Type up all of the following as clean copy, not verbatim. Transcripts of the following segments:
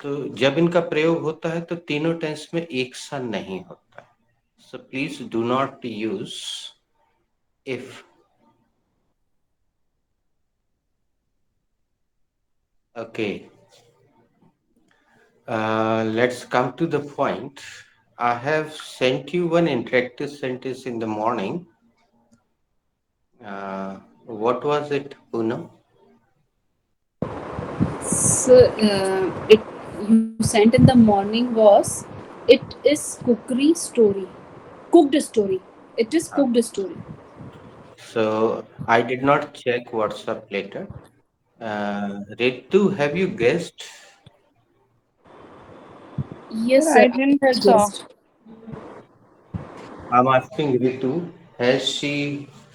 तो जब इनका प्रयोग होता है तो तीनों टेंस में एक सा नहीं होता है. So please do not use if. Okay. Let's come to the point. I have sent you one interactive sentence in the morning. What was it, Poonam? So, it you sent in the morning was it is cookery story, cooked story. It is Uh, cooked story. so I did not check WhatsApp later. Ritu, have you guessed? Yes, Sir, sir. I I didn't have saw. guessed. I'm asking Ritu, has she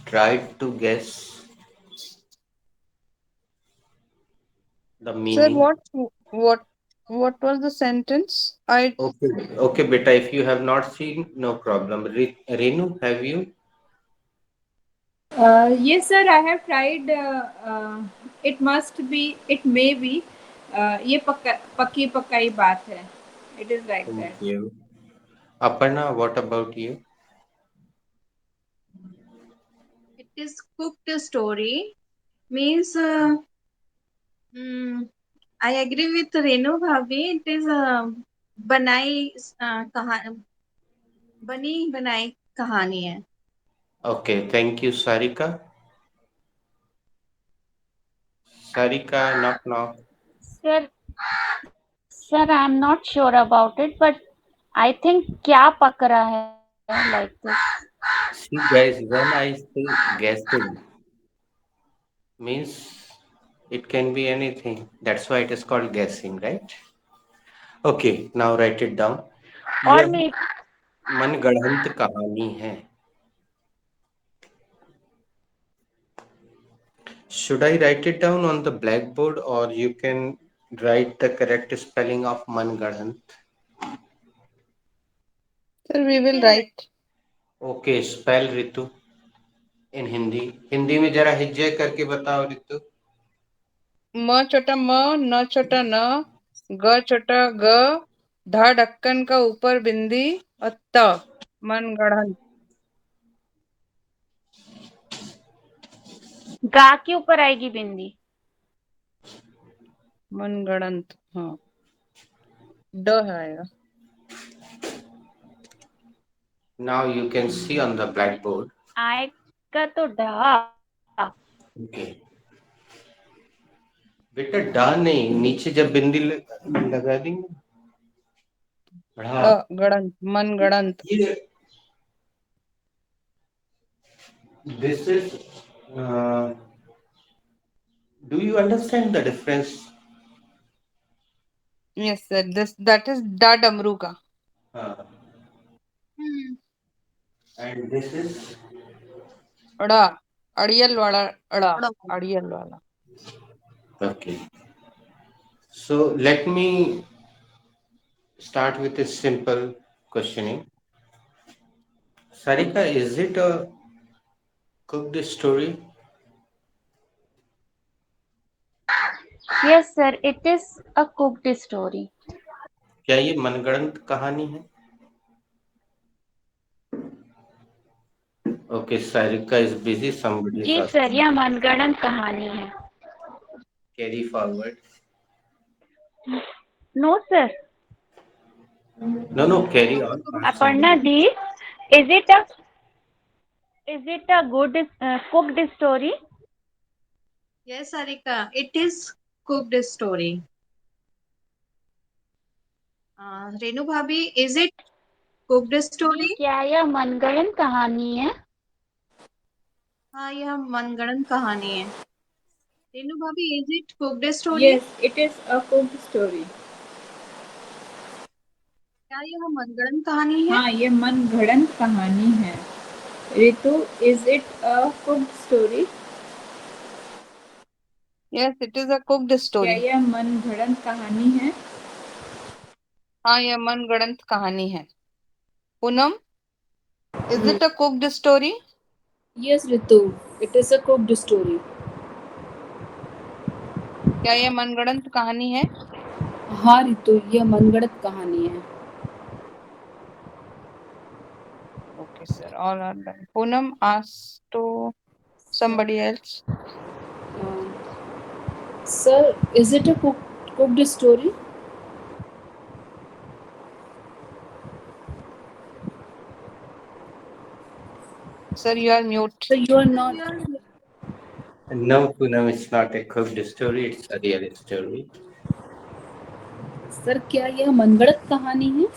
tried to guess the Sir, meaning? what what was the sentence? I Okay, okay, beta. If you have not seen, no problem. Renu, have you? Yes, sir. I have tried. It must be. It may be. ये पक्की पक्काई बात है. It is like Thank that. you. Aparna, what about you? It is cooked story means mm, I agree with Renu Bhabi. It is बनाई कहा बनी बनाई कहानी है. Okay, thank you, Sarika. Sarika, knock knock. Sir, sir, I'm not sure about it, but I think क्या पक रहा है like this. See, guys, when I say guessing, means it can be anything. That's why it is called guessing, right? Okay, now write it down. और यह मैं मनगढ़ंत कहानी है. Should I write it down on the blackboard or you can write the correct spelling of मनगढ़ंत? sir, we You will can write. Okay, spell Ritu in Hindi. Hindi में जरा हिज्जे करके बताओ रितु. म छोटा म, न छोटा न, ग छोटा ग, धा ढक्कन का ऊपर बिंदी और त मनगढ़ंत. गा के ऊपर आएगी बिंदी. मनगढ़ंत हाँ ड है आएगा. Now you can see on the blackboard. आएगा तो ढा. Okay. बेटा डा नहीं, नीचे जब बिंदी लगा देंगे ढा. गड़ंत मनगढ़ंत. ये this is uh, do you understand the difference? Yes sir, this that is da डमरू का. uh, Hmm. and this is अड़ा अड़ियल वाला अड़ा थोड़ा अड़ियल वाला. okay. So let me start with a simple questioning. Sarika, is it a cooked story? Yes, sir. It is a cooked story. क्या ये मनगढ़ंत कहानी है? Okay, Sarika is busy. Somebody is जी सर, asking. यह मनगढ़ंत कहानी है. Carry forward. No, sir. No, no, carry on. Ask Aparna somebody. ji, is it a good cooked story? Yes, Sarika, it is cooked story. Renu Bhabi, is it cooked ji, story? क्या यह मनगढ़ंत कहानी है? हाँ, यह मनगढ़ंत कहानी है. Renu Bhabi, is it cooked story? Yes, it is a cooked story. क्या यह मनगढ़ंत कहानी है? हाँ, ये मन घड़ंत कहानी है. Ritu, is it a cooked story? Yes, it is a cooked क्या story. यह मन घड़ंत कहानी है? हाँ यह मनगढ़ंत कहानी है. Poonam, is it a cooked story? Yes, Ritu. It is a cooked story. क्या यह मनगढ़ंत कहानी है? हाँ रितु, यह मनगढ़ंत कहानी है। Okay, sir. All are done. Poonam asked to somebody else. Sir, is it a cooked story? Sir, you are mute. So you are Sir, not. you are No, Poonam, it's not a cooked story, it's a real story. Sir क्या यह मनगढ़ंत कहानी है?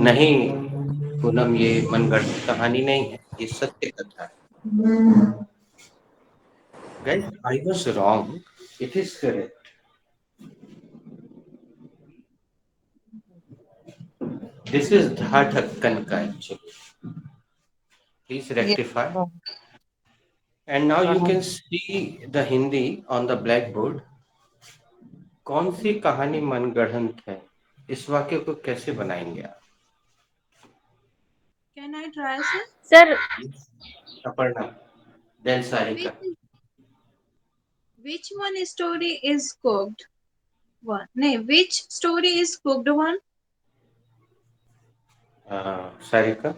नहीं पूनम, ये मनगढ़ंत कहानी नहीं है, ये सत्य कथा है। Guys, I was wrong. It is correct. This is Dha Dhakkan ka actually. Please Yes. rectify. And now you can see the Hindi on the blackboard. कौन सी कहानी मनगढ़ंत है? इस वाक्य को कैसे बनाएंगे आप? Can I try, sir? Sir, Aparna, then Sarika. Which one story is cooked one? No, which story is cooked one? Sarika.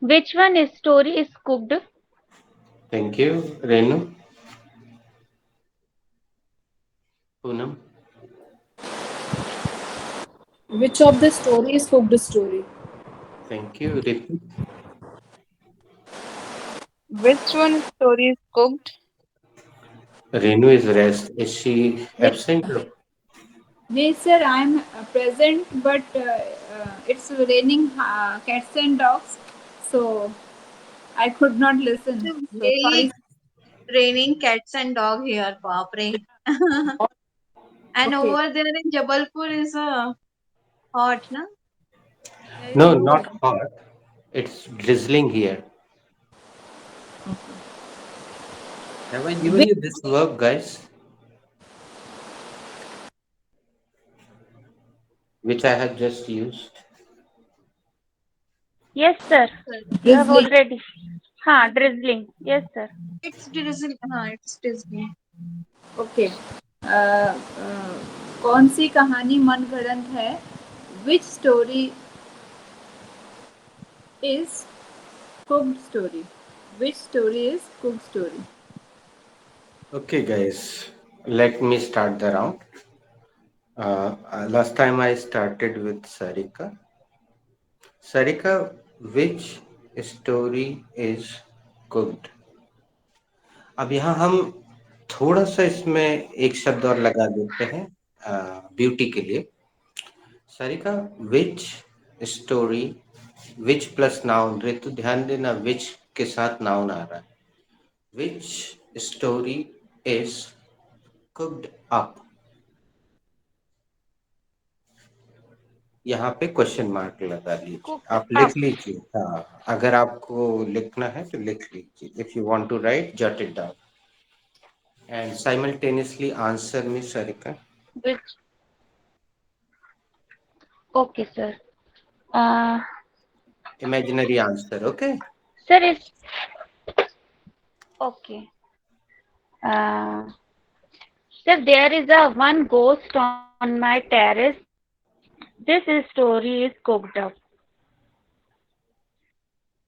which one is story is cooked? Thank you. Renu. Poonam. Which of the story is cooked story? Thank you. Ritu. Which one story is cooked? Renu is rest. Is she absent? No, sir, I'm present, but it's raining cats and dogs, so I could not listen. It's So really sorry. raining cats and dog here, Papre. And Okay. over there in Jabalpur is hot, na? There is No, no not hot. It's drizzling here. Have I given you this verb, guys? Which I have just used. Yes, sir. You have Drizzling. already. हाँ, drizzling. Yes, sir. It's drizzling. It's drizzling. Okay. कौन सी कहानी मनगढ़ंत है? Which story is cooked story? Which story is cooked story? Okay, guys, let me start the round. Last time I started with Sarika. Sarika, which story is cooked? अब यहाँ हम थोड़ा सा इसमें एक शब्द और लगा देते हैं ब्यूटी के लिए. सारिका, विच स्टोरी, विच प्लस नाउन. ऋतु ध्यान देना, विच के साथ नाउन आ रहा है. विच स्टोरी इज कुक्ड अप. यहाँ पे क्वेश्चन मार्क लगा लीजिए. Cooked आप लिख up. लीजिए. हाँ, अगर आपको लिखना है तो लिख लीजिए. If you want to write, jot it down and simultaneously answer me, Sarika. Which? Okay, sir. Uh, Imaginary answer, okay? sir is okay. Sir, there is a one ghost on my terrace. This story is cooked up.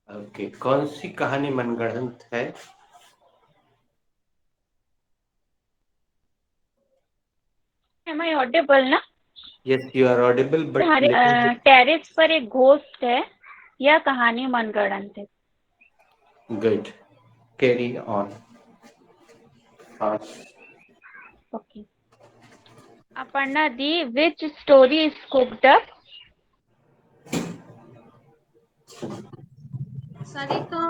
Okay, कौन सी कहानी मनगढ़ंत है? Am I audible ना? Yes, you are audible, but हमारे little bit terrace पर एक ghost है. यह कहानी मनगढ़ंत है. good. Carry on. Fast. Okay. Aparna Di, which story is cooked up? Sarika,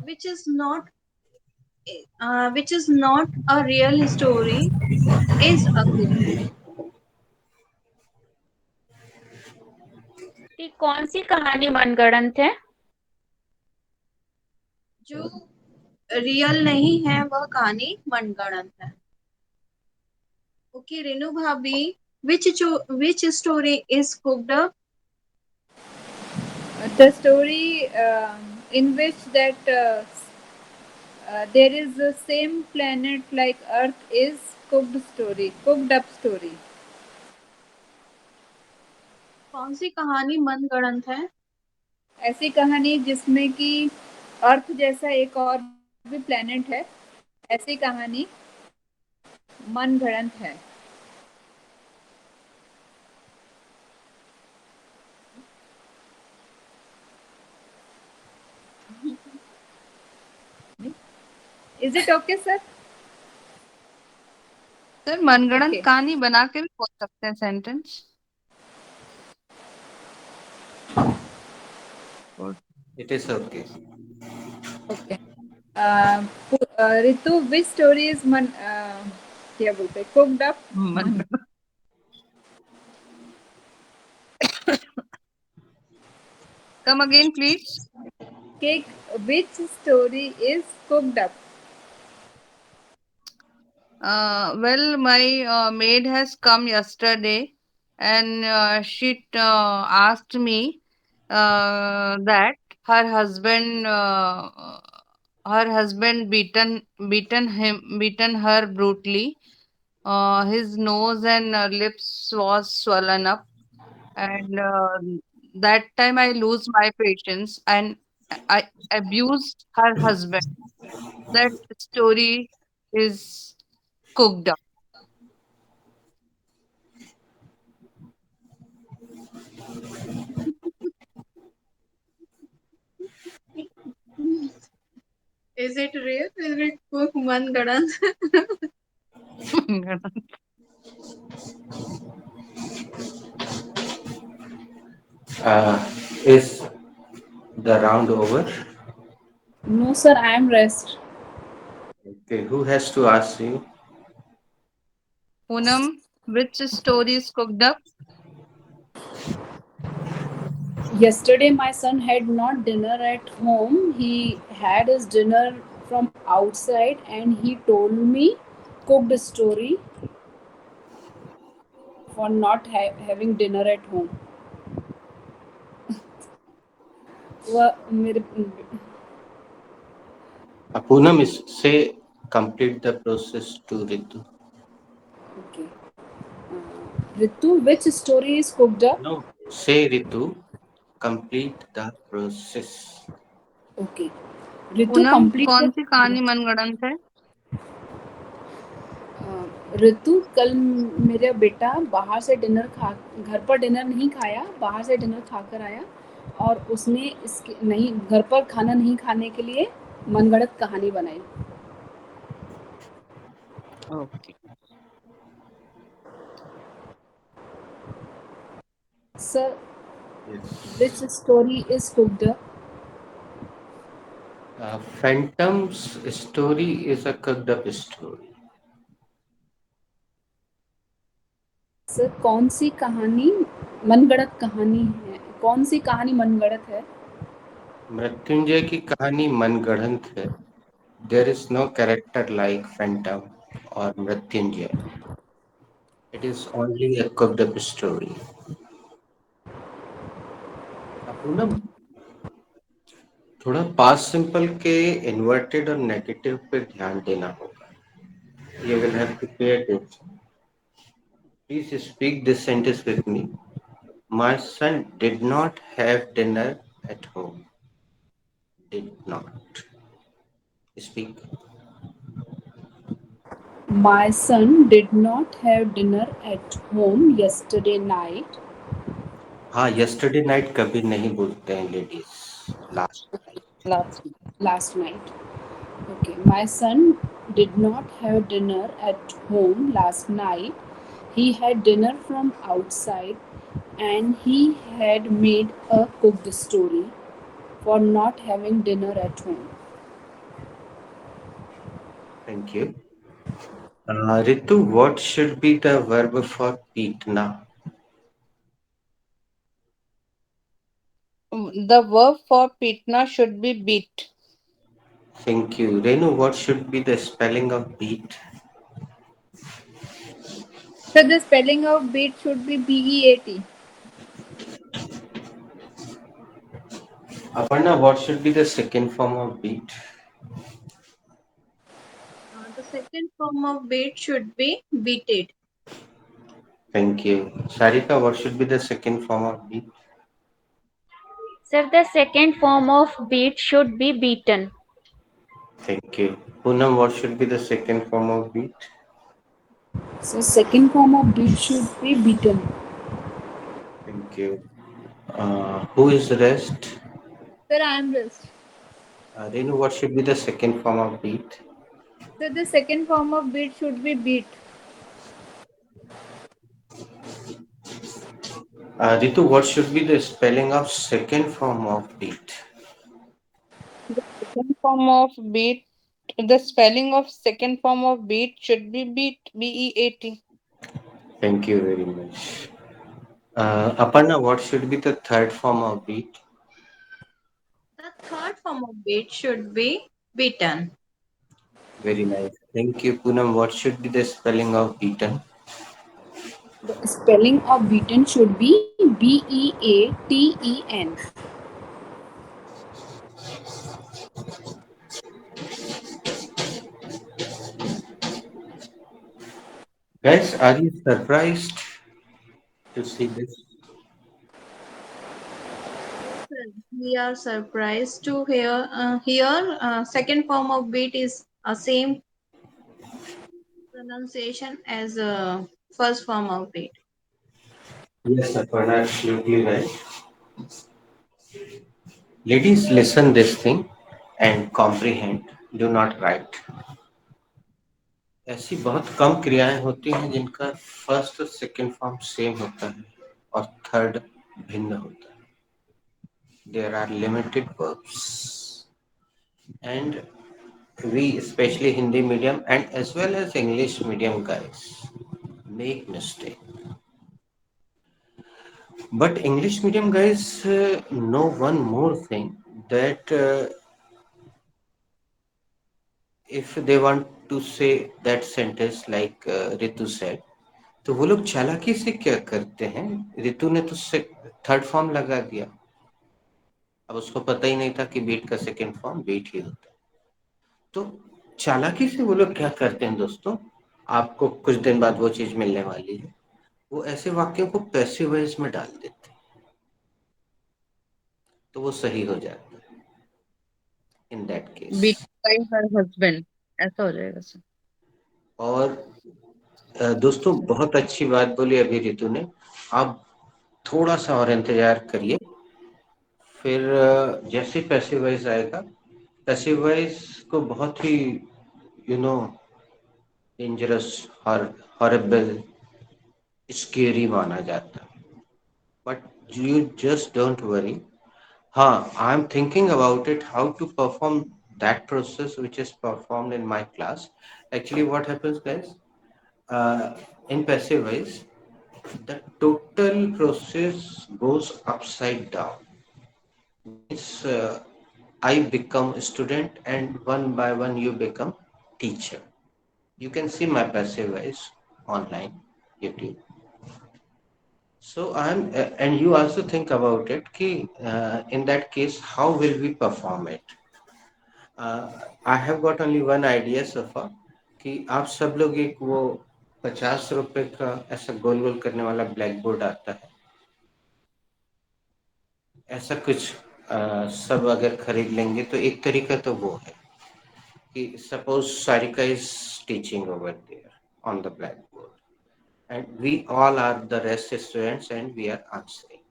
which is not a real story, is a cooked. कि कौन सी कहानी मनगढ़ंत है? जो रियल नहीं है वह कहानी मनगढ़ंत है. Okay, Renu Bhabhi, which story is cooked up? The story in which that there is the same planet like Earth is cooked up story. कौन सी कहानी मनगढ़ंत है? ऐसी कहानी जिसमें कि अर्थ जैसा एक और भी प्लेनेट है, ऐसी कहानी मनगढ़ंत है. Is it okay, sir? Sir मनगढ़ंत Okay. कहानी बना के भी बोल सकते हैं sentence. It is okay. Okay. Ritu, which story is क्या बोलते हैं, cooked up? Come again, please. Cake. Which story is cooked up? Well, my maid has come yesterday, and she asked me that her husband, beaten her brutally. His nose and lips was swollen up, and that time I lose my patience and I abuse her husband. That story is cooked up. Is it real? Is it cook मनगढ़ंत? Is the round over? No, sir, I am rest. Okay, who has to ask you? Poonam, which story is cooked up? Yesterday, my son had not dinner at home. He had his dinner from outside, and he told me cooked story for not having dinner at home. वह मेरे Poonam is say complete the process to Ritu. okay. Ritu, which story is cooked up? No, say Ritu, complete the process. Okay. Ritu, Poonam complete कौन the. सी कहानी मनगढ़ंत है? ऋतु, कल मेरा बेटा बाहर से डिनर खा घर पर डिनर नहीं खाया, बाहर से डिनर खाकर आया और उसने इसके नहीं घर पर खाना नहीं खाने के लिए मनगढ़ंत कहानी बनाई. Okay. Sir, Yes. which story is cooked up? Phantom's story is a cooked up story. Sir, कौन सी कहानी मनगढ़ंत कहानी है? कौन सी कहानी मनगढ़ंत है? मृत्युंजय की कहानी मनगढ़ंत है. There is no character like Phantom or Mrityunjay. It is only a cooked up story. Poonam, थोड़ा पास्ट सिंपल के इन्वर्टेड और नेगेटिव पे ध्यान देना होगा. You will have to pay attention. Please speak this sentence with me. My son did not have dinner at home. Did not. Speak. My son did not have dinner at home yesterday night. हाँ, yesterday night कभी नहीं बोलते हैं ladies. Last night. Last night. Okay, my son did not have dinner at home last night. He had dinner from outside and he had made a cooked story for not having dinner at home. Thank you. Ritu, what should be the verb for peetna? The verb for pitna should be beat. Thank you. Renu, what should be the spelling of beat? So the spelling of beat should be BEAT. Aparna, what should be the second form of beat? second form of beat should be beated. Thank you. Sarika, what should be the second form of beat? Sir, the second form of beat should be beaten. Thank you. Poonam, what should be the second form of beat? So second form of beat should be beaten. Thank you. Who is rest? Sir, I am rest. Renu, what should be the second form of beat? Sir, the second form of beat should be beat. Ritu, what should be the spelling of second form of beat? The second form of beat, the spelling of second form of beat should be beat, beat. Thank you very much. Aparna, what should be the third form of beat? The third form of beat should be beaten. Very nice. Thank you, Poonam. What should be the spelling of beaten? The spelling of beaten should be Beaten. Guys, are you surprised to see this? Yes, sir. We are surprised to hear here second form of beat is same pronunciation as first form of beat. Yes, Aparna, absolutely right. Ladies, listen this thing and comprehend. Do not write. ऐसी बहुत कम क्रियाएं होती हैं जिनका first और second form same होता है और थर्ड भिन्न होता है. There are limited verbs, and we, especially Hindi medium and as well as English medium guys, make mistake. But English medium guys know one more thing, that if they want to say that sentence like Ritu said, तो वो लोग चालाकी से क्या करते हैं. रितु ने तो थर्ड फॉर्म लगा दिया. अब उसको पता ही नहीं था कि बीट का सेकंड फॉर्म बीट ही होता है. तो चालाकी से वो लोग क्या करते हैं दोस्तों, आपको कुछ दिन बाद वो चीज मिलने वाली है. वो ऐसे वाक्यों को पैसिव वॉइस में डाल देते हैं, तो वो सही हो जाता है in that case. Beat by her husband. ऐसा हो जाएगा सर. और दोस्तों, बहुत अच्छी बात बोली अभी रितु ने. आप थोड़ा सा और इंतजार करिए, फिर जैसे पैसिव वॉइस आएगा, पैसिव वॉइस को बहुत ही you know dangerous, horrible, scary माना जाता है. But you just don't worry. हाँ, I am thinking about it how to perform that process which is performed in my class. Actually, what happens, guys, in passive voice, the total process goes upside down. Means I become a student, and one by one you become teacher. You can see my passive voice online, YouTube. So and you also think about it. Ki, in that case, how will we perform it? Uh, I have got only one idea so far. कि आप सब लोग एक वो 50 रुपए का ऐसा गोल गोल करने वाला ब्लैक बोर्ड आता है, ऐसा कुछ सब अगर खरीद लेंगे तो एक तरीका तो वो है कि suppose Sarika is teaching over there on the black board and we all are the rest students and we are answering.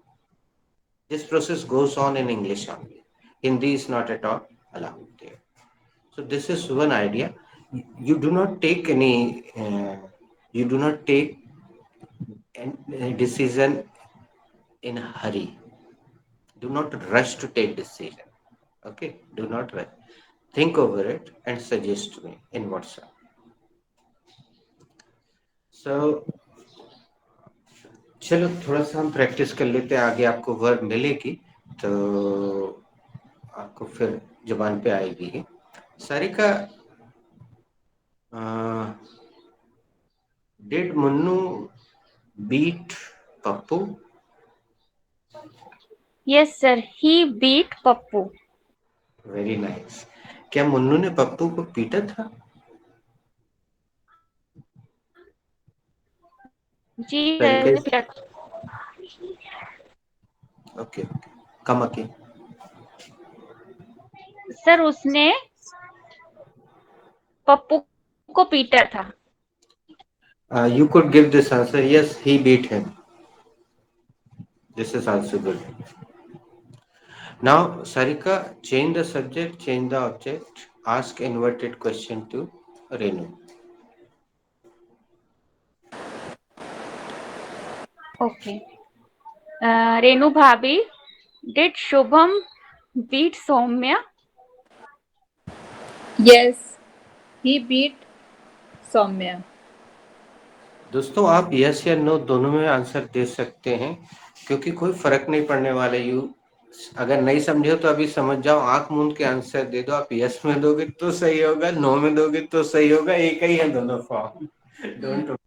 This process goes on in English only. Hindi is not at all allowed there. So this is one idea. You do not take any. You do not take any decision in a hurry. Do not rush to take decision. Okay. Do not rush. Think over it and suggest me in WhatsApp. So चलो थोड़ा सा हम practice कर लेते हैं. आगे आपको verb मिलेगी तो आपको फिर जुबान पे आएगी. Sarika, did Munnu beat Pappu? Yes, sir. He beat Pappu. Very nice. क्या मुन्नू ने पप्पू को पीटा था? जी तरीके सर। ओके कम अके सर उसने पप्पू को पीटा था। you could give this answer. Yes, he beat him. This is also good. Now, Sarika, change the subject, change the object, ask inverted question to Renu. ओके। Renu bhabhi, did Shubham beat Saumya? Yes, he beat Soumya. दोस्तों आप yes या no दोनों में answer दे सकते हैं क्योंकि कोई फर्क नहीं पड़ने वाला। यू अगर नहीं समझे हो तो अभी समझ जाओ, आंख मूंद के आंसर दे दो। आप यस में दोगे तो सही होगा, नो में दोगे तो सही होगा, एक ही है दोनों फॉर्म। डोंट।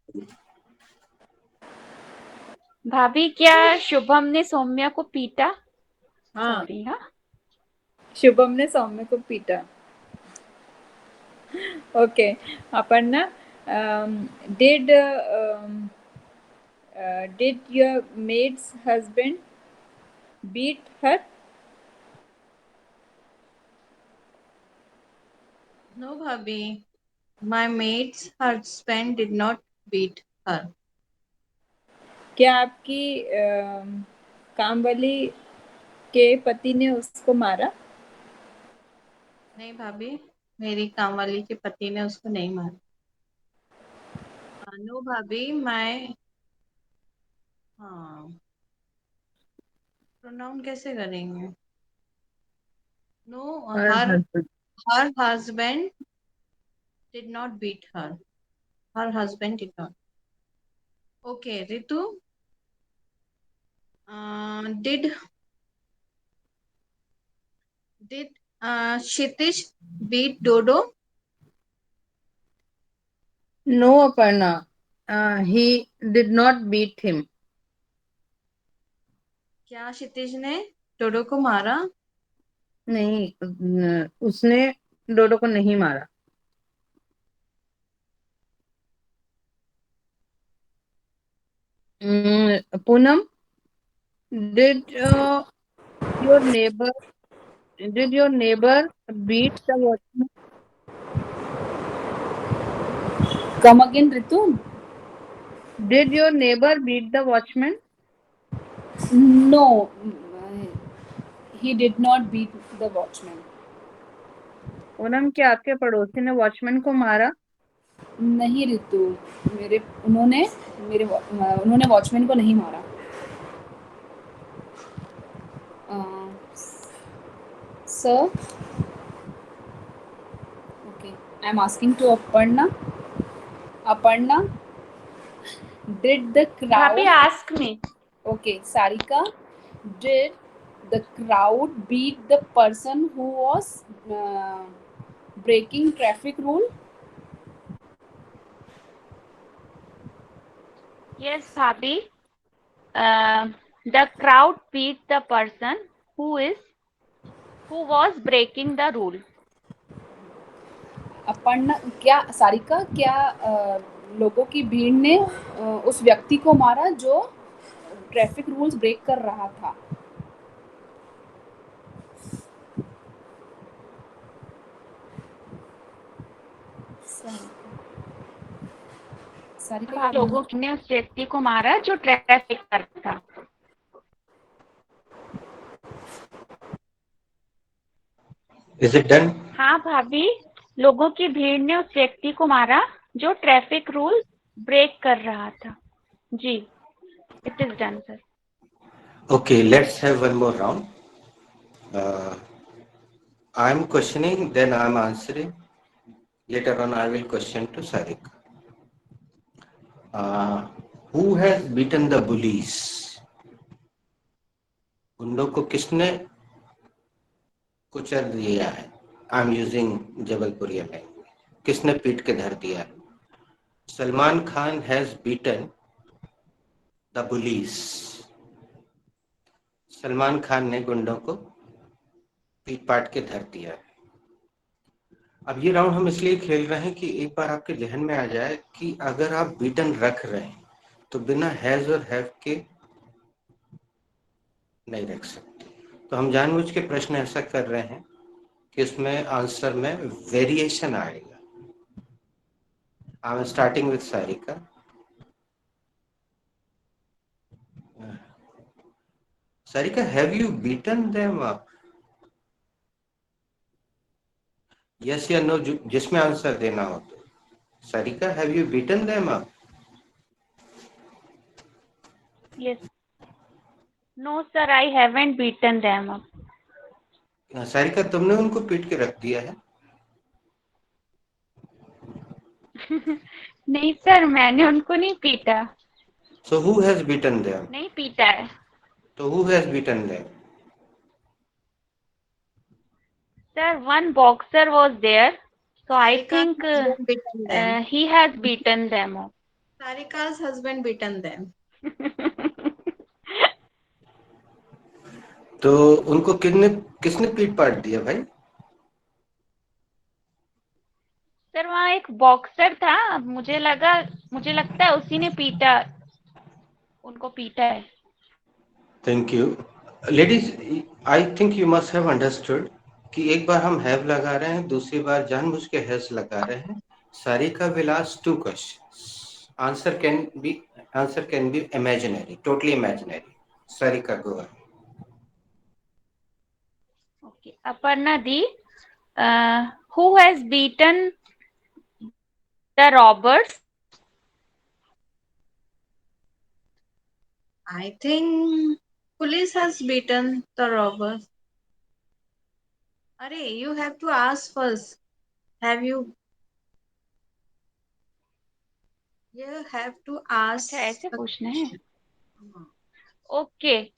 भाभी, क्या शुभम ने सौम्या को पीटा? हाँ, सॉरी। हाँ, शुभम ने सौम्य को पीटा। Okay, Aparna, did did your maid's husband beat her? No, Bhabhi. My maid's husband did not beat her. क्या आपकी कामवाली के पति ने उसको मारा? नहीं भाभी, मेरी कामवाली के पति ने उसको नहीं मारा। नो भाभी, मैं हाँ प्रोनाउन कैसे करेंगे? No, Her her husband. her husband did not beat her. Her husband did not. Okay, Ritu, did Kshitish beat Dodo? No, Aparna. He did not beat him. क्या क्षितिज ने डोडो को मारा? नहीं, उसने डोडो को नहीं मारा। Poonam, did your neighbor did your neighbor beat the watchman? Come again, Ritu? Did your neighbor beat the watchman? No, he did not beat the watchman. Poonam, क्या आपके पड़ोसी ने वॉचमैन को मारा? नहीं रितु, उन्होंने वॉचमैन को नहीं मारा। Sir, okay, I am asking to Aparna. Aparna, did the bhabhi, crowd ask me. Okay, Sarika, did the crowd beat the person who was breaking traffic rule? Yes, भाभी, the crowd beat the person who was breaking the rule. Aparna, क्या सारिका, क्या लोगों की भीड़ ने उस व्यक्ति को मारा जो ट्रैफिक रूल्स ब्रेक कर रहा था? सारिका, लोगों ने उस व्यक्ति को मारा जो ट्रैफिक कर रहा था। Is it done? हाँ भाभी, लोगों की भीड़ ने उस व्यक्ति को मारा जो ट्रैफिक रूल ब्रेक कर रहा था। जी, it is done sir. Okay, let's have one more round. I'm questioning, then I'm answering. Later on, I will question to Sarika. Who has beaten the bullies? गुंडों को किसने कुचल दिया है? आई एम यूजिंग जबलपुरिया लैंग्वेज। किसने पीट के धर दिया है? Salman Khan has beaten the bullies. Salman Khan ने गुंडों को पीट पाट के धर दिया है। अब ये राउंड हम इसलिए खेल रहे हैं कि एक बार आपके जहन में आ जाए कि अगर आप बीटन रख रहे हैं तो बिना हैज और हैव के नहीं रख सकते। तो हम जानबूझ के प्रश्न ऐसा कर रहे हैं कि उसमें आंसर में वेरिएशन आएगा। I am starting with Sarika. Sarika, have you beaten them up? Yes या नो, जिसमें आंसर देना हो। तो Sarika, have you beaten them up? Yes. No, sir, I haven't beaten them up. Sarika, तुमने उनको पीट के रख दिया है? नहीं सर, मैंने उनको नहीं पीटा। So who has beaten them? नहीं पीटा है। तो who has beaten them? Sir, one boxer was there, so I Sarika's think husband beaten them. he has beaten them up. Sarika's husband beaten them. तो उनको किसने पीट पाट दिया भाई? सर वहाँ एक बॉक्सर था, मुझे लगता है उसी ने उनको पीटा है। Thank you ladies. I think you must have understood कि एक बार हम हैव लगा रहे हैं, दूसरी बार जानबूझ के हैज लगा रहे हैं। Sarika will ask 2 questions. Answer can be imaginary, totally imaginary. Sarika, go ahead. Okay. Aparna Di, who has beaten the robbers? I think police has beaten the robbers. Are you have to ask first. Have you? You have to ask. अच्छा ऐसे पूछना है। Okay.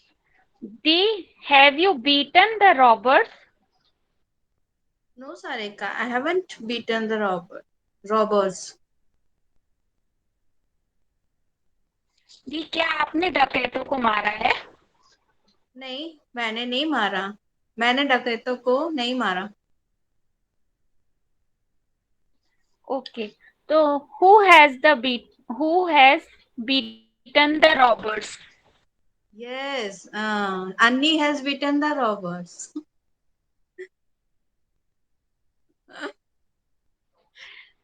Di, have you beaten the robbers? No, Sarika, I haven't beaten the robbers. दी, क्या आपने डकैतों को मारा है? नहीं, मैंने नहीं मारा। मैंने डकैतों को नहीं मारा। Okay. तो who has beaten the robbers? Yes, Annie has beaten the robbers.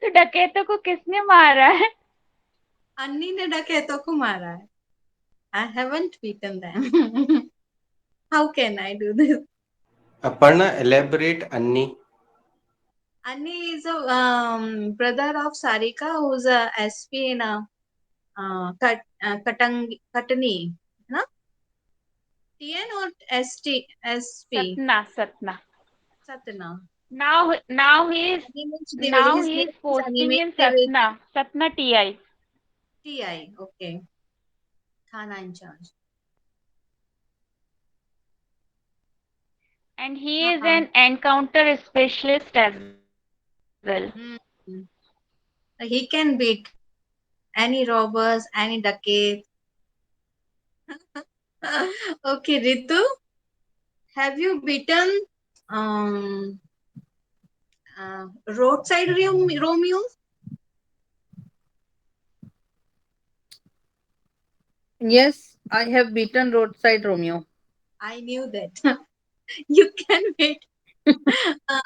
तो डकैतों को किसने मारा है? अन्नी ने डकैतों को मारा है। I haven't beaten them. How can I do this? Aparna, elaborate Anni. Annie is a brother of Sarika, who's a SP in a Katani. Huh? TN or ST? SP? Satna. Satna. Now he His name is is posting Animate in Satna TI. TI. Okay. Thana in charge. And he is an encounter specialist as well. Hmm. He can beat any robbers, any ducats. Okay, Ritu, have you beaten um, roadside Romeo? Yes, I have beaten roadside Romeo. I knew that. You can beat. Uh,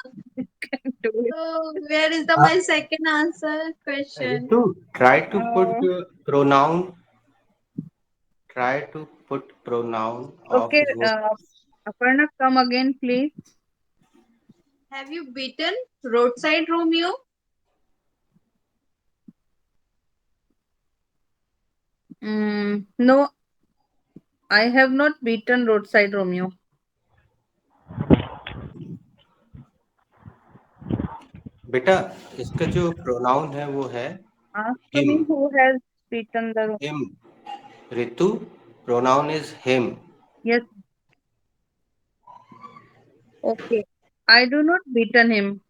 Do it. so where is my second answer question? Ritu, try to put Uh, pronoun. Try to put pronoun of okay, road. Aparna, come again, please. Have you beaten roadside Romeo? No, I have not beaten roadside Romeo. बेटा, इसका जो pronoun है वो है Ask to him. me who has beaten the Romeo. Him. Ritu, pronoun is him. Yes, okay. I do not beaten him.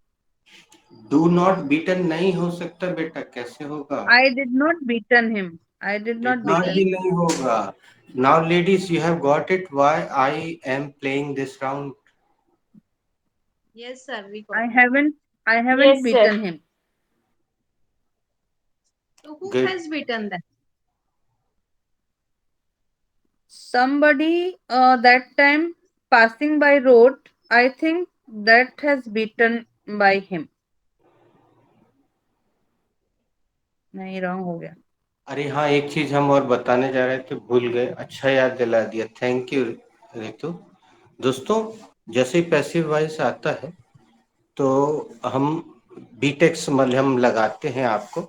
Do not beaten नहीं हो सकता बेटा, कैसे होगा? I did not beaten him. I did Did not not beaten भी him. नहीं होगा. Now ladies, you have got it why I am playing this round. Yes, sir. We I got it. haven't Yes, sir. beaten him. So who Good. has beaten them? Somebody that time passing by road, I think that has beaten by him. नहीं, wrong हो गया. अरे हाँ, एक चीज हम और बताने जा रहे थे, भूल गए. अच्छा याद दिला दिया, थैंक यू रितु. दोस्तों, जैसे ही पैसिव वॉइस आता है तो हम बीटेक्स मलहम लगाते हैं आपको.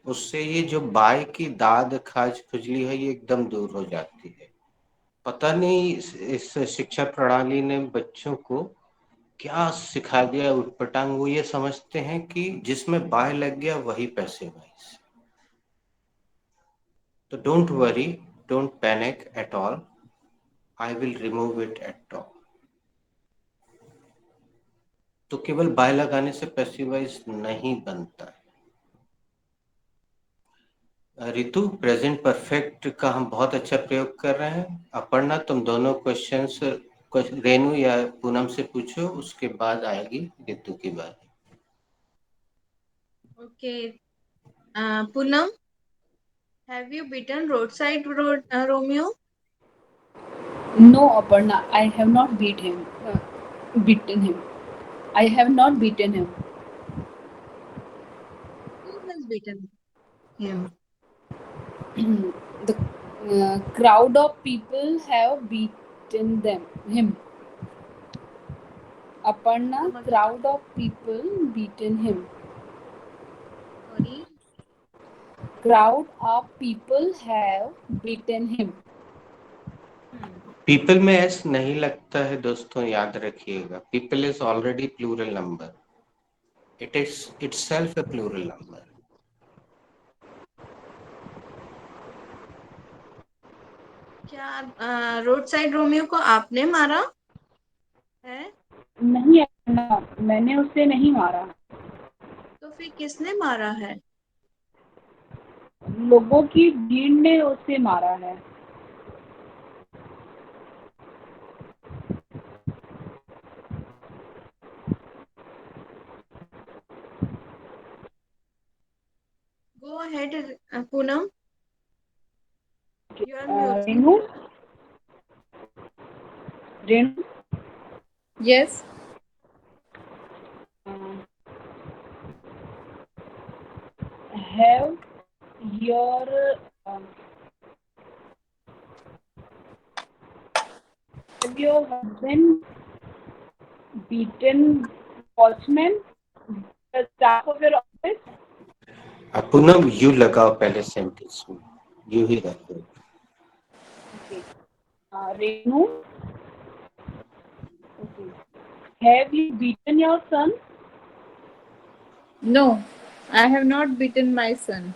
उससे ये जो बाय की दाद खाज खुजली है ये एकदम दूर हो जाती है. पता नहीं इस शिक्षा प्रणाली ने बच्चों को क्या सिखा दिया उटपटांग. वो ये समझते हैं कि जिसमें बाय लग गया वही पैसिव वॉइस. तो don't worry, don't panic at all. I will remove it at all. तो केवल बाय लगाने से पैसिव वॉइस नहीं बनता है. रितु, प्रेजेंट परफेक्ट का हम बहुत अच्छा प्रयोग कर रहे हैं. अपर्णा, तुम दोनों क्वेश्चंस रेनू या पूनम से पूछो, उसके बाद आएगी रितु की बात. Okay. Poonam, have you beaten roadside Romeo? No, Aparna, I have not beaten him. I have not beaten him. Who has beaten him? The crowd of people have beaten him. Aparna, Come again. crowd of people beaten him. Sorry. Crowd of people have beaten him. People में S नहीं लगता है दोस्तों, याद रखिएगा. People is already plural number. It is itself a plural number. क्या road side Romeo को आपने मारा है? नहीं अपना, मैंने उसे नहीं मारा. तो फिर किसने मारा है? लोगों की भीड़ ने उसे मारा है. Go ahead, Poonam. You are muted. Renu, Yes. have your have your husband beaten watchman, the staff of your office? Poonam, you लगाओ पहले सेंटेंस में, यू ही रखो. Okay. Renu, okay. Have you beaten your son? No, I have not beaten my son.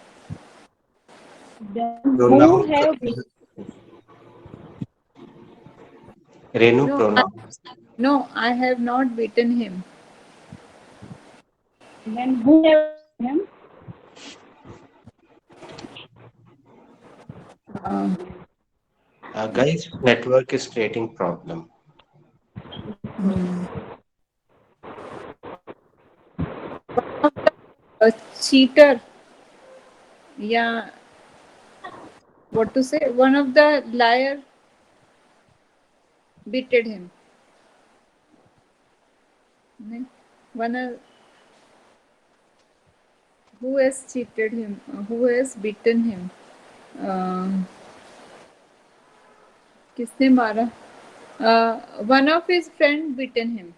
Then who pronoun have Renu, No, pronoun. No, I have not beaten him. then who have beaten him? Guys, network is creating problem. A cheater. Yeah. What to say? One of the liar beated him. Who has cheated him? Who has beaten him? किसने मारा? One of his friend beaten him.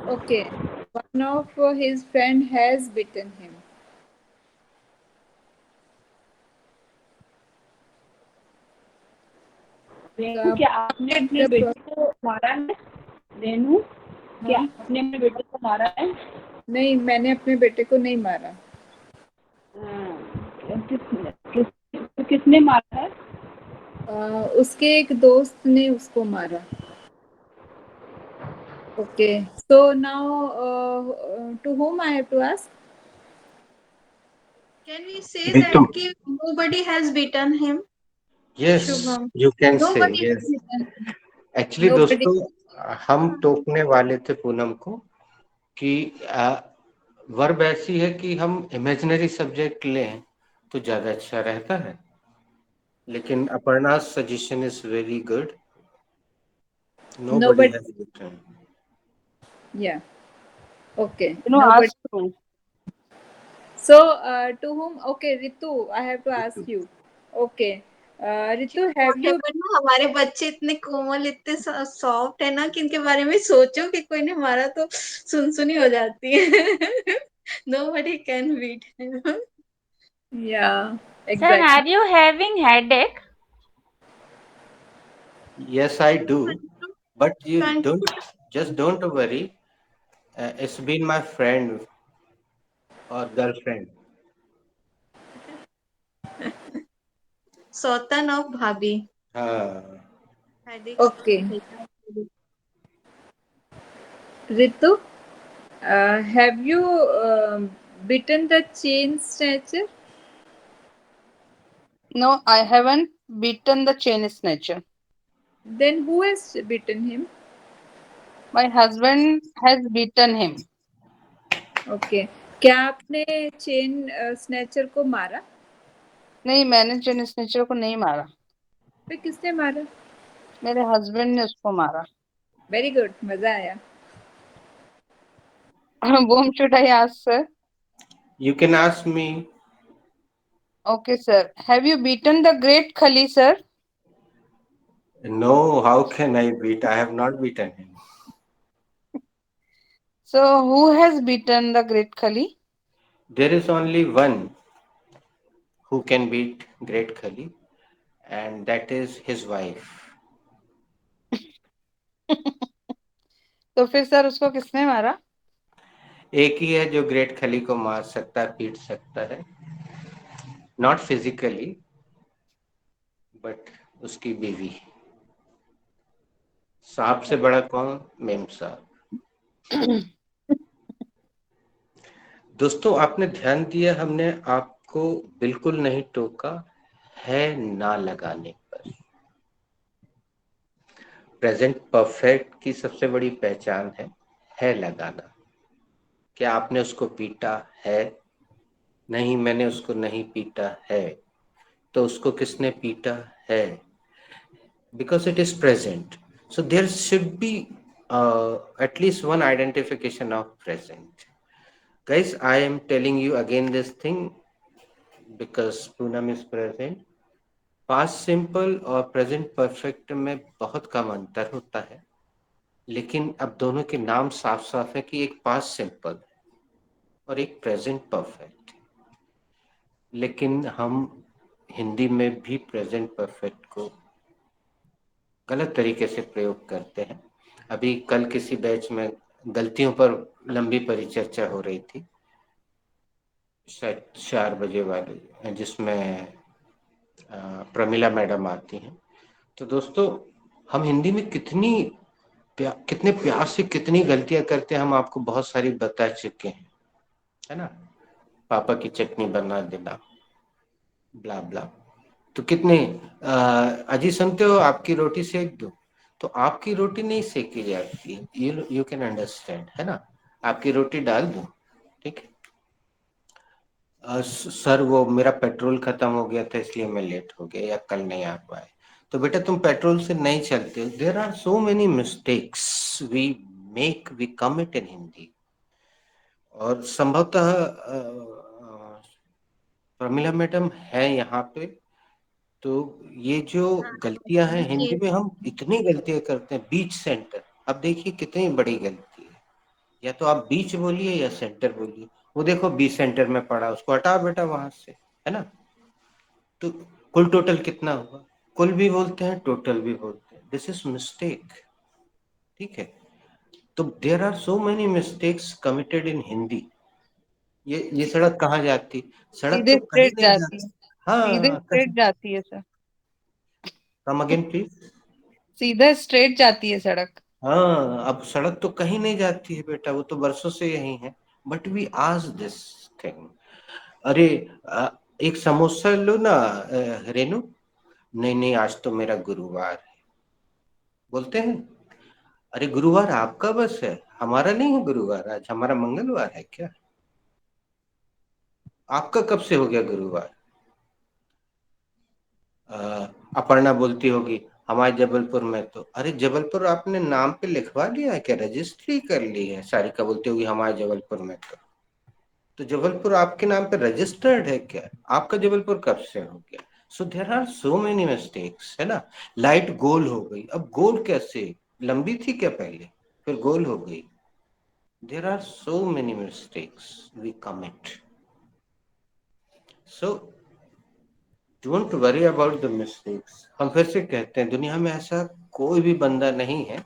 Okay, one of his friend has beaten him. Renu, क्या आपने अपने बेटे को मारा है? रेणु, क्या आपने अपने बेटे को मारा है? नहीं, मैंने अपने बेटे को नहीं मारा. किसने मारा है? उसके एक दोस्त ने उसको मारा. Okay, so now to whom I have to ask? Can we say Ritu. that nobody has beaten him? Yes, Shubham. you can say Nobody yes. has beaten him. Actually Nobody. दोस्तों, हम टोकने वाले थे पूनम को कि वर्ब ऐसी है कि हम इमेजिनरी सब्जेक्ट लें तो ज्यादा अच्छा रहता है. लेकिन अपर्णा's suggestion is very good. Nobody Nobody. has written. Yeah. Okay. You know, Nobody. ask to. So, to whom? Okay, Ritu, I have to ask Ritu. you. Okay. क्या Ritu, have you? whatever ना, हमारे बच्चे इतने कोमल इतने soft है ना कि इनके बारे में सोचो कि कोई ने मारा तो सुनसुनी हो जाती है. Nobody can beat him. Yeah, Son, exactly. are you having headache? Yes, I do. But you Can't you don't, put just don't worry. It's been my friend or girlfriend. Sautan of भाभी हाँ. headaches Okay. Ritu, have you bitten the chain snatcher? No, I haven't beaten the chain snatcher. Then who has bitten him? My husband has beaten him. Okay. क्या आपने chain snatcher को मारा? नहीं, मैंने chain snatcher को नहीं मारा. फिर किसने मारा? मेरे हस्बैंड ने उसको मारा. वेरी गुड, मजा आया. Whom should I ask, sir? You can ask me. Okay, sir. Have you beaten the great Khali, sir? No, how can I beat? I have not beaten him. So, who has beaten the great Khali? There is only one who can beat Great Khali, and that is his wife. तो फिर sir उसको किसने मारा? एक ही है जो great खली को मार सकता है, पीट सकता है. नॉट फिजिकली, बट उसकी बीवी. सांप से बड़ा कौन? मेम साहब. दोस्तों, आपने ध्यान दिया, हमने आपको बिल्कुल नहीं टोका है ना लगाने पर. प्रेजेंट परफेक्ट की सबसे बड़ी पहचान है लगाना. क्या आपने उसको पीटा है? नहीं, मैंने उसको नहीं पीटा है. तो उसको किसने पीटा है? Because it is present. So there should be at least one identification of present. Guys, I am telling you again this thing because Poonam is present. Past simple और प्रेजेंट परफेक्ट में बहुत कम अंतर होता है, लेकिन अब दोनों के नाम साफ साफ है कि एक पास्ट सिंपल और एक प्रेजेंट परफेक्ट. लेकिन हम हिंदी में भी प्रेजेंट परफेक्ट को गलत तरीके से प्रयोग करते हैं. अभी कल किसी बैच में गलतियों पर लंबी परिचर्चा हो रही थी, शायद 4 बजे वाली, जिसमें प्रमिला मैडम आती हैं. तो दोस्तों, हम हिंदी में कितने प्यार से कितनी गलतियां करते हैं, हम आपको बहुत सारी बता चुके हैं, है ना. पापा की चटनी बना देना, ब्ला ब्ला. तो कितने अजी सुनते हो, आपकी रोटी सेक दो. तो आपकी रोटी नहीं सेकी जाती, यू कैन अंडरस्टैंड, है ना. आपकी रोटी डाल दो, ठीक है. सर, वो मेरा पेट्रोल खत्म हो गया था इसलिए मैं लेट हो गया, या कल नहीं आ पाए. तो बेटा, तुम पेट्रोल से नहीं चलते. There are so many mistakes we commit in Hindi. और संभवतः प्रमिला मैडम है यहाँ पे. तो ये जो गलतियां हैं हिंदी में, हम इतनी गलतियां करते हैं. बीच सेंटर, अब देखिए कितनी बड़ी गलती है. या तो आप बीच बोलिए या सेंटर बोलिए. वो देखो बीच सेंटर में पड़ा, उसको हटाओ बेटा वहां से, है ना. तो कुल टोटल कितना हुआ? कुल भी बोलते हैं, टोटल भी बोलते हैं. दिस इज मिस्टेक, ठीक है. तो there are so many mistakes committed in Hindi. ये सड़क कहाँ जाती? सड़क सीधे तो कहीं स्ट्रेट नहीं जाती जाती. है. सीधे हाँ, कहीं. स्ट्रेट जाती है सर. Come again please. सीधा स्ट्रेट जाती है सड़क. हाँ, अब सड़क तो कहीं नहीं जाती है बेटा, वो तो बरसों से यही है. बट वी आज दिस थिंग. अरे, एक समोसा लो ना रेनू. नहीं नहीं, आज तो मेरा गुरुवार है, बोलते हैं. अरे गुरुवार आपका बस है, हमारा नहीं है गुरुवार. आज हमारा मंगलवार है क्या? आपका कब से हो गया गुरुवार? अपर्णा बोलती होगी हमारे जबलपुर में तो, अरे जबलपुर आपने नाम पे लिखवा लिया है क्या, रजिस्ट्री कर ली है? सारिका बोलती होगी हमारे जबलपुर में तो जबलपुर आपके नाम पे रजिस्टर्ड है क्या? आपका जबलपुर कब से हो गया? So there are so many mistakes, है ना। लाइट गोल हो गई, अब गोल कैसे, लंबी थी क्या पहले फिर गोल हो गई? There are so many mistakes we commit, so don't worry about the mistakes. हम फिर से कहते हैं दुनिया में ऐसा कोई भी बंदा नहीं है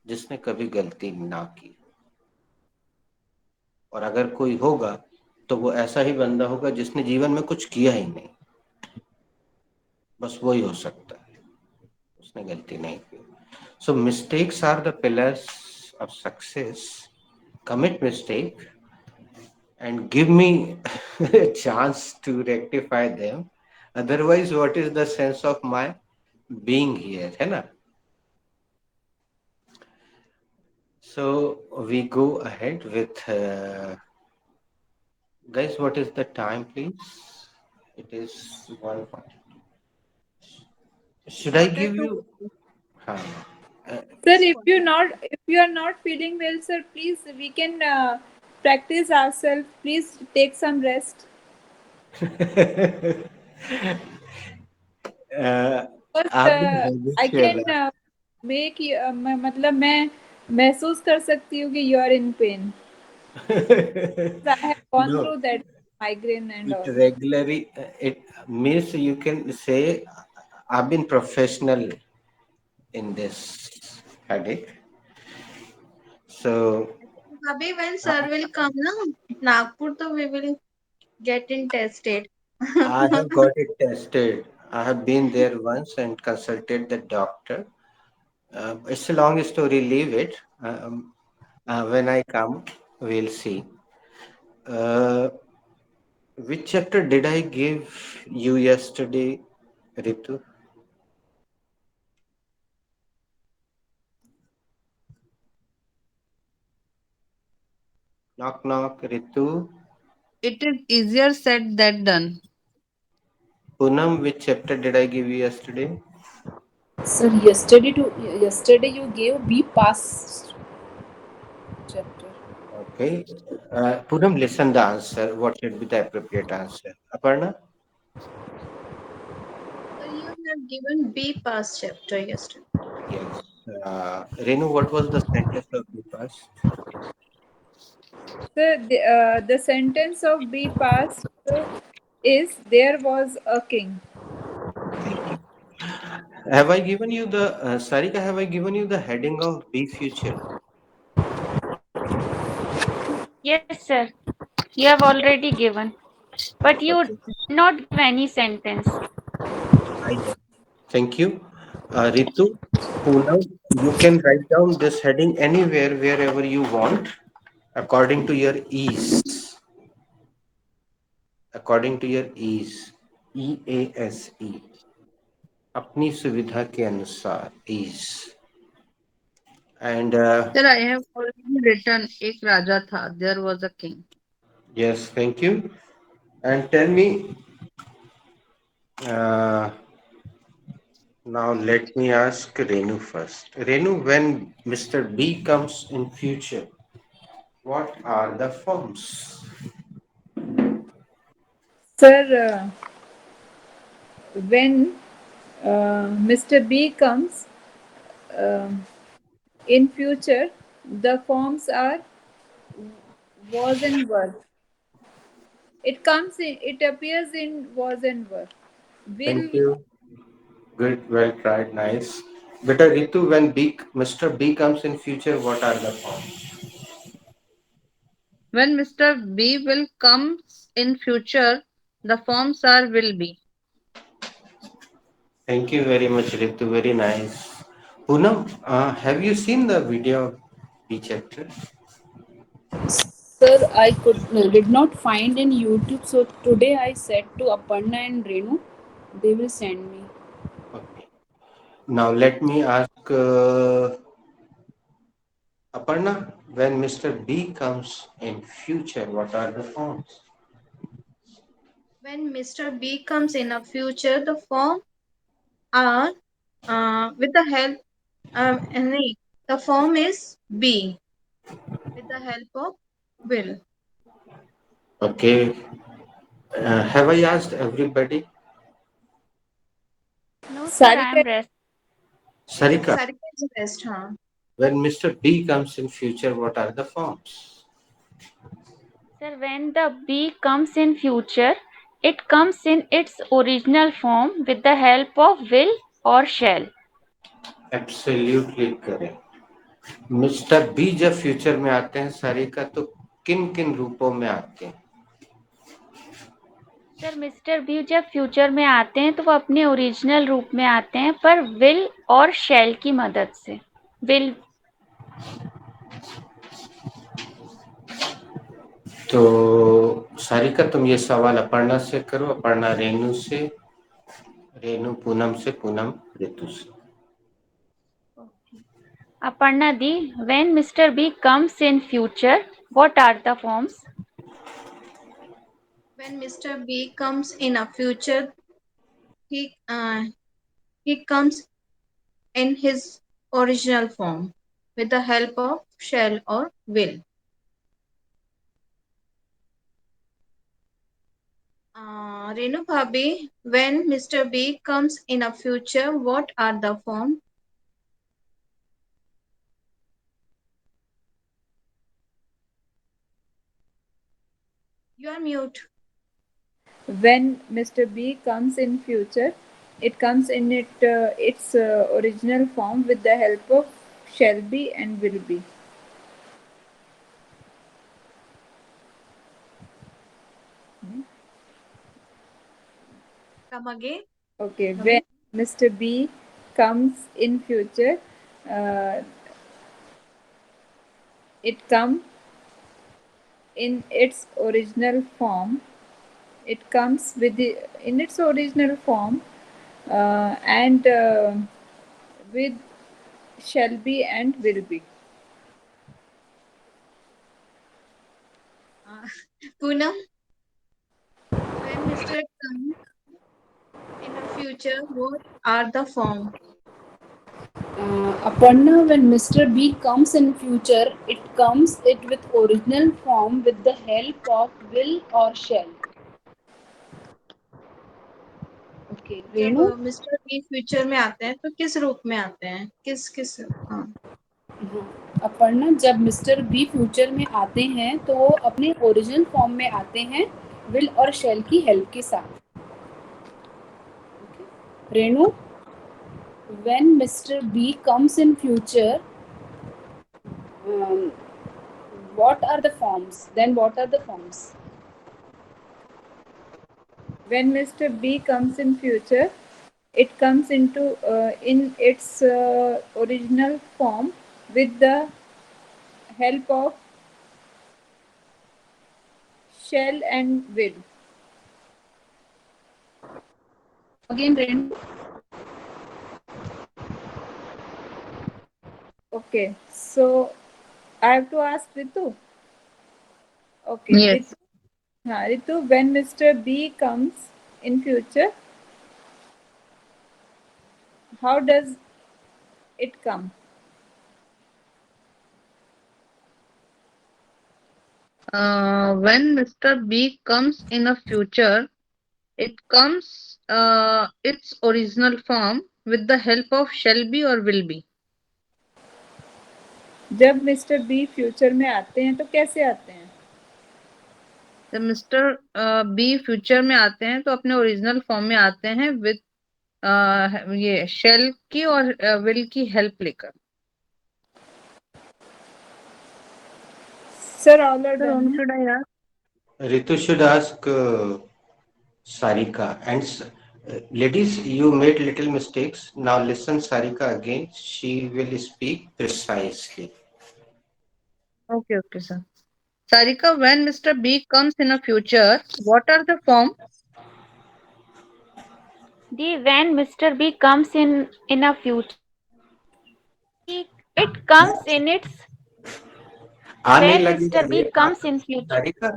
जिसने कभी गलती ना की, और अगर कोई होगा तो वो ऐसा ही बंदा होगा जिसने जीवन में कुछ किया ही नहीं, बस वही हो सकता है, उसने गलती नहीं की। So mistakes are the pillars of success. Commit mistake and give me a chance to rectify them, otherwise what is the sense of my being here, है ना? So we go ahead with guys, what is the time please? It is 1:40. Should I quarter give to you uh, Sir, if you are not feeling well, sir, please we can practice ourselves. Please take some rest. Because आप भी I habitual can है। make you, मतलब मैं महसूस कर सकती हूँ कि you are in pain. I have gone No, through that migraine and it all. regularly it means you can say I've been professional in this headache. So Abhi, when I sir will come na Nagpur, so we will get in tested. I have got it tested. I have been there once and consulted the doctor. It's a long story. Leave it. When I come, we'll see. Uh, which chapter did I give you yesterday, Ritu? Knock knock, Ritu. It is easier said than done. Poonam, which chapter did I give you yesterday? Sir, yesterday you gave B pass chapter. Okay. Poonam, listen the answer. What should be the appropriate answer? Aparna? So you have given B past chapter yesterday. Yes. Renu, what was the sentence of the past? So the sentence of be past is there was a king. Thank you. Have I given you the, Sarika, have I given you the heading of Be Future? Yes, sir. You have already given, but you Okay. did not give any sentence. I know. Thank you. Ritu, Poonam, you can write down this heading anywhere, wherever you want, according to your ease. According to your ease. EASE. अपनी सुविधा के अनुसार ease. And Sir, I have already written Ek Raja Tha. There was a king. yes, thank you. And tell me, uh, now let me ask Renu first. Renu, when Mr. B comes in future, what are the forms? Sir, when Mr. B comes uh, in future, the forms are was and were. It comes in. It appears in was and were. Thank Will you. Good, well tried, nice. Better Ritu, when Mr. B comes in future, what are the forms? When Mr. B will come in future, the forms are will be. Thank you very much, Ritu. Very nice. Poonam, have you seen the video of B chapter? Sir, I did not find in YouTube, so today I said to Aparna and Renu, they will send me. Okay. Now let me ask Aparna, when Mr. B comes in future, what are the forms? When Mr. B comes in a future, the form are with the help any the form is be with the help of will. Okay. Have I asked everybody? No, sir, I Sarika, am rest. Sarika, Sarika is best, huh? when Mr. B comes in future, what are the forms? Sir, when the B comes in future, it comes in its original form with the help of will or shall. Absolutely correct. Mister B जब future में आते हैं सारिका, तो किन किन रूपों में आते हैं? सर, मिस्टर बी जब फ्यूचर में आते हैं तो वो अपने ओरिजिनल रूप में आते हैं, पर विल और शैल की मदद से। विल तो सारिका, तुम ये सवाल अपर्णा से करो, अपर्णा रेणु से, रेणु पूनम से, पूनम ऋतु से। Aparna di, when Mr. B comes in future, what are the forms? When Mr. B comes in a future, he he comes in his original form with the help of shall or will. Renu Bhabi, when Mr. B comes in a future, what are the form? You are mute. when Mr. B comes in future, it comes in its original form with the help of shall be and will be. Come again. Okay, when Naveen. Mr. B comes in future, uh, it comes in its original form. It comes with in its original form and with shall be and will be. Poonam, when Mr. comes in a future, what are the form? Aparna, when Mr. B comes in future, it comes it with original form with the help of will or shall. Okay, जब Renu. Mister B future में आते हैं तो किस रूप में आते हैं? किस किस हाँ अपर्णा, जब मिस्टर बी फ्यूचर में आते हैं तो वो अपने ओरिजिनल फॉर्म में आते हैं विल और शेल की हेल्प के साथ। Renu, when mister B comes in future, what are the forms? Then what are the forms? When Mr. B comes in future, it comes into in its original form with the help of shall and will. Again, Renu. Okay, so I have to ask Ritu. Okay, Yes. Ritu, when Mr. B comes in future, how does it come? When Mr. B comes in a future, it comes its original form with the help of shall be or will be. जब mister B future में आते हैं तो कैसे आते हैं? जब mister B future में आते हैं तो अपने ओरिजिनल फॉर्म में आते हैं विद ये शेल की और विल की हेल्प लेकर। Sir all are Sir, done whom है? should I ask? Ritu should ask Sarika. And ladies, you made little mistakes. Now listen Sarika again. She will speak precisely. Okay, sir. Sarika, when Mr. B comes in a future, what are the form? the when Mr. B comes in a future, it comes in its आ नहीं when लगेगा Mr. ये B uh. comes in future. Sarika,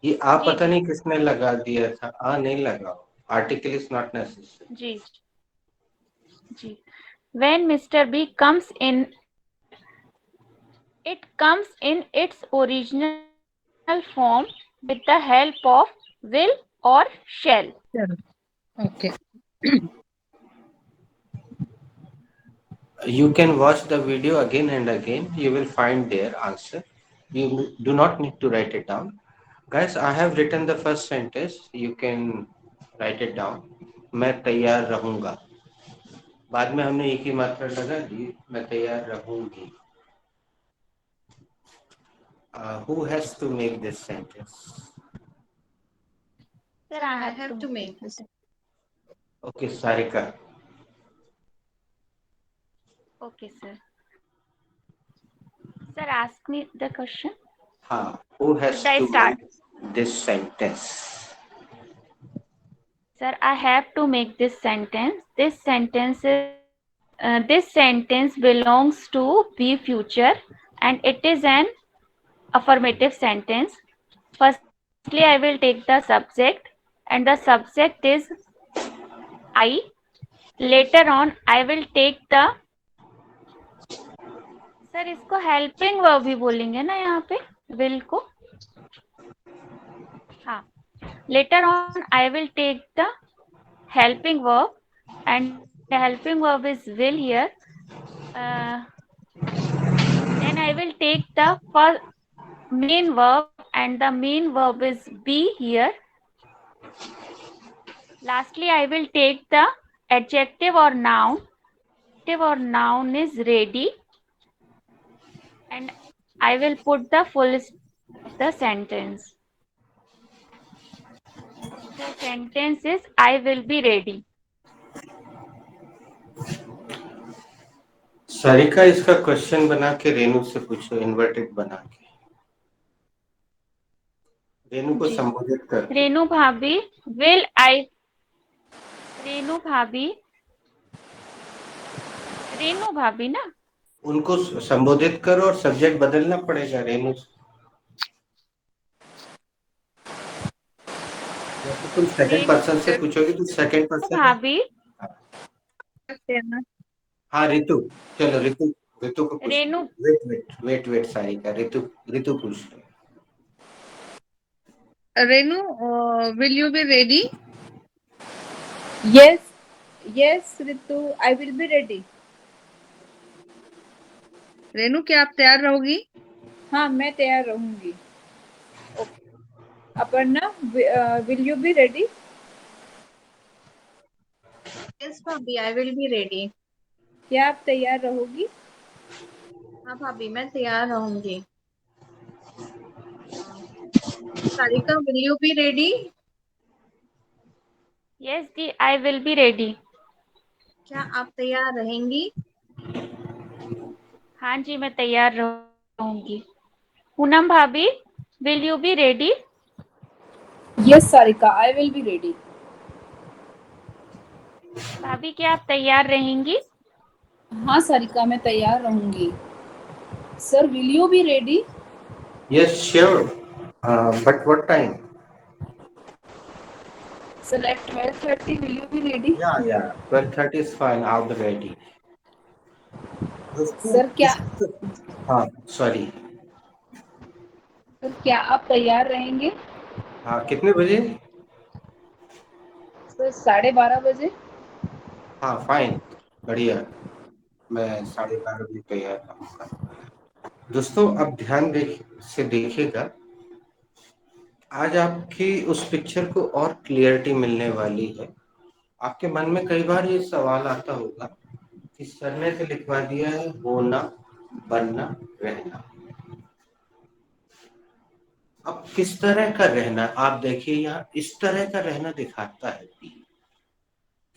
ये आ जी पता जी नहीं किसने लगा दिया था। आ नहीं लगाओ। Article is not necessary. जी जी, when Mr. B comes in, it comes in its original form with the help of will or shall. Sure. Okay. You can watch the video again and again. You will find their answer. You do not need to write it down. Guys, I have written the first sentence. You can write it down. मैं तैयार रहूंगा. बाद में हमने एक ही मात्रा लगा दी. मैं तैयार रहूंगी. Who has to make this sentence? Sir, Sir, I I have have to to make make it. this. Okay, Sarika. Okay, sir. Sir, ask me the question. Who has Should I to start? make this sentence? Sir, I have to make this sentence. This sentence belongs to be future and it is an affirmative sentence. Firstly, I will take the subject and the subject is I. Later on, I will take the sir इसको helping verb भी बोलेंगे ना यहाँ पे will को हाँ later on I will take the helping verb and the helping verb is will here then I will take the first main verb and the main verb is be here. Lastly I will take the adjective or noun. Adjective or noun is ready and I will put the full stop of the sentence. The sentence is I will be ready. Sarika इसका question बना के रेनू से पूछो inverted बना के रेनू को जी संबोधित करके रेनू भाभी विल आई रेनू भाभी रेनू भाभी ना उनको संबोधित करो और सब्जेक्ट बदलना पड़ेगा रेनू से जैसे तुम सेकंड रेनू पर्सन से पूछोगे तो सेकंड पर्सन भाभी हाँ रितु चलो रितु रितु को पूछ Renu wait wait wait wait Sarika Ritu Ritu पूछ लो Renu, will you be ready? Yes, yes, Ritu, I will be ready. Renu, क्या आप तैयार रहोगी? हाँ, मैं तैयार रहूंगी. Aparna, will you be ready? Yes, भाभी, I will be ready. क्या आप तैयार रहोगी? हाँ भाभी, मैं तैयार रहूंगी. Sarika, will you be ready? Yes जी आई विल बी रेडी क्या आप तैयार रहेंगी? हाँ जी मैं तैयार रहूंगी पूनम भाभी will you be ready Yes, Sarika, I will be ready. भाभी क्या आप तैयार रहेंगी हाँ सारिका मैं तैयार रहूंगी. Sir, will you be ready? yes sure but what time Sir, at 12:30, will you be ready? yeah 12:30 is fine I'll be ready दोस्तों सर क्या हाँ सॉरी सर क्या आप तैयार रहेंगे? हाँ कितने बजे सर 12:30 बजे. हाँ फाइन बढ़िया मैं 12:30 बजे तैयार रहूंगा दोस्तों अब ध्यान से देखिएगा आज आपकी उस पिक्चर को और क्लियरिटी मिलने वाली है आपके मन में कई बार ये सवाल आता होगा कि सर ने तो लिखवा दिया है होना बनना रहना अब किस तरह का रहना आप देखिए यहाँ इस तरह का रहना दिखाता है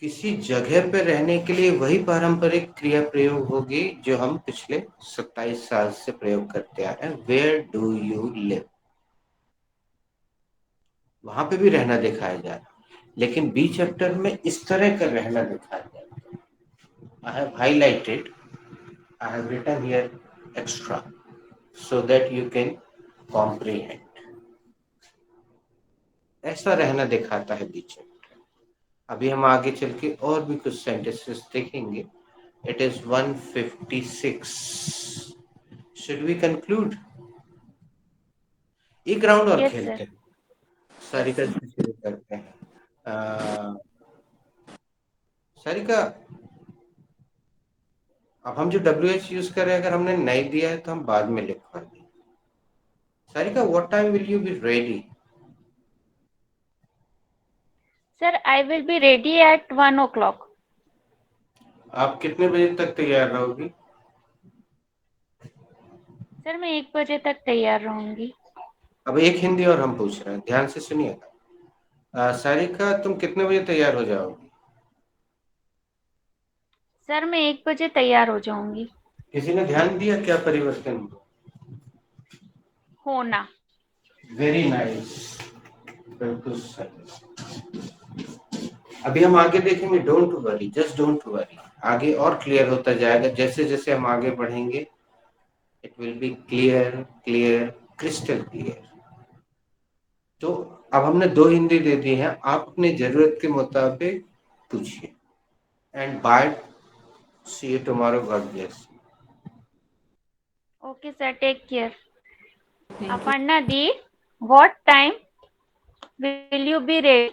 किसी जगह पे रहने के लिए वही पारंपरिक क्रिया प्रयोग होगी जो हम पिछले 27 साल से प्रयोग करते आ रहे हैं वेयर डू यू लिव वहां पे भी रहना दिखाया जा रहा है लेकिन बी चैप्टर में इस तरह का रहना दिखाया जा रहा है I have highlighted I have written here extra so that you can comprehend ऐसा रहना दिखाता है बी चैप्टर अभी हम आगे चल के और भी कुछ सेंटेंसेस देखेंगे. It is 1:56. Should we conclude? एक राउंड और Yes, sir. खेलते हैं. सारिका Yes, से शुरू करते हैं. अ, सारिका, अब हम जो WH यूज कर रहे हैं, अगर हमने नहीं दिया है तो हम बाद में लिखवाएंगे. Sarika, what time will you be ready? Sir, I will be ready at 1 o'clock. आप कितने बजे तक तैयार रहोगी? सर मैं 1 बजे तक तैयार रहूंगी. अब एक हिंदी और हम पूछ रहे हैं, ध्यान से सुनिएगा. सारिका, तुम कितने बजे तैयार हो जाओगी? सर मैं 1 बजे तैयार हो जाऊंगी. किसी ने ध्यान दिया क्या परिवर्तन हुआ? होना. Very nice. बिल्कुल सही. अभी हम आगे देखेंगे. Don't worry, just don't worry. आगे और क्लियर होता जाएगा जैसे जैसे हम आगे बढ़ेंगे. It will be clear, clear, crystal clear. तो अब हमने 2 हिंदी दे दी हैं. आप अपनी जरूरत के मुताबिक पूछिए. And bye. See you tomorrow. God bless. Okay, sir. Take care. thank you. Aparna Di, what time will you be ready?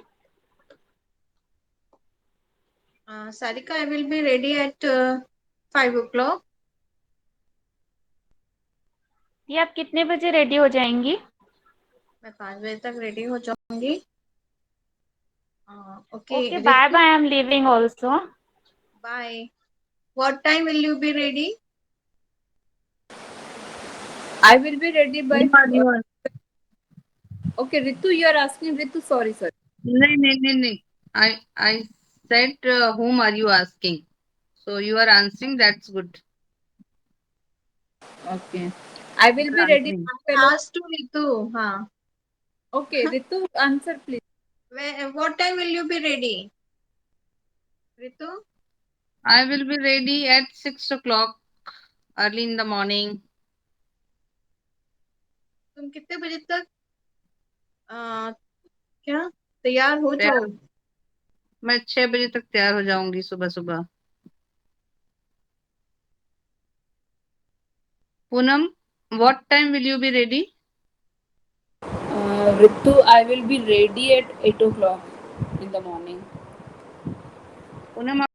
Sarika, I will be ready at 5 o'clock. ये आप कितने बजे रेडी हो जाएंगी? मैं 5 बजे तक रेडी हो जाऊंगी. Okay, Okay, bye Ritu, bye. I'm leaving also. bye. What time will you be ready? I will be ready by. Whom are you? Okay, Ritu, you are asking Ritu. Sorry, sir. No. I said whom are you asking? So you are answering. That's good. Okay, I will You be are ready. answering. Fellow. Ask to Ritu. Huh. Okay, Ritu, answer please. What time will you be ready? Ritu, I will be ready at 6 o'clock early in the morning. तुम कितने बजे तक अ, क्या तैयार हो तैयार जाओ? मैं 6 बजे तक तैयार हो जाऊंगी सुबह सुबह. Poonam, what time will you be ready? Ritu, I will be ready at 8 o'clock in the morning. Poonam,